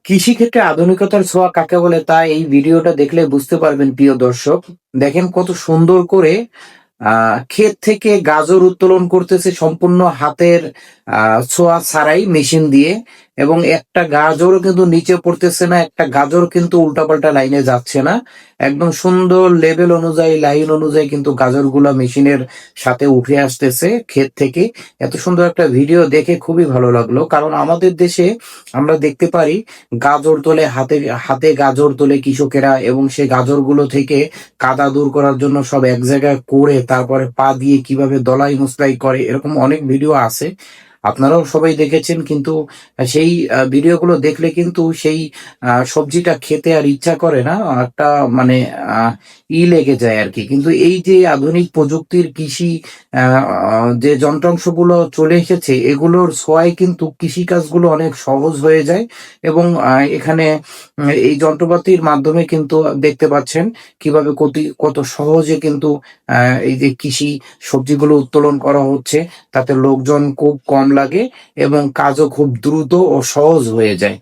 কৃষিক্ষেত্রে আধুনিকতার ছোঁয়া কাকে বলে তা এই ভিডিওটা দেখলে বুঝতে পারবেন প্রিয় দর্শক। দেখেন কত সুন্দর করে ক্ষেত থেকে গাজর উত্তোলন করতেছে সম্পূর্ণ হাতের ছোঁয়া ছাড়াই মেশিন দিয়ে, এবং একটা গাজরও কিন্তু নিচে পড়তেছে না, একটা গাজর কিন্তু উল্টাপাল্টা লাইনে যাচ্ছে না। একদম সুন্দর লেভেল অনুযায়ী, লাইন অনুযায়ী কিন্তু গাজরগুলা মেশিনের সাথে উঠে আসতেছে ক্ষেত থেকে। এত সুন্দর একটা ভিডিও দেখে খুবই ভালো লাগলো, কারণ আমাদের দেশে আমরা দেখতে পারি গাজর তোলে হাতে, হাতে গাজর তোলে কৃষকেরা, এবং সেই গাজরগুলো থেকে কাদা দূর করার জন্য সব এক জায়গায় করে তারপরে পা দিয়ে কিভাবে দলাই মুসলাই করে, এরকম অনেক ভিডিও আছে, আপনারাও সবাই দেখেছেন। কিন্তু সেই ভিডিওগুলো দেখলে কিন্তু সেই সবজিটা খেতে আর ইচ্ছা করে না, একটা মানে আহ, লেগে যায় আর কি। কিন্তু এই যে আধুনিক প্রযুক্তির কৃষি যে যন্ত্রাংশগুলো চলে এসেছে, এগুলোর ছোঁয়ায় কিন্তু কৃষি কাজগুলো অনেক সহজ হয়ে যায়। এবং এখানে এই যন্ত্রপাতির মাধ্যমে কিন্তু দেখতে পাচ্ছেন কিভাবে কত সহজে কিন্তু এই যে কৃষি সবজিগুলো উত্তোলন করা হচ্ছে, তাতে লোকজন খুব কম লাগে এবং কাজও খুব দ্রুত ও সহজ হয়ে যায়।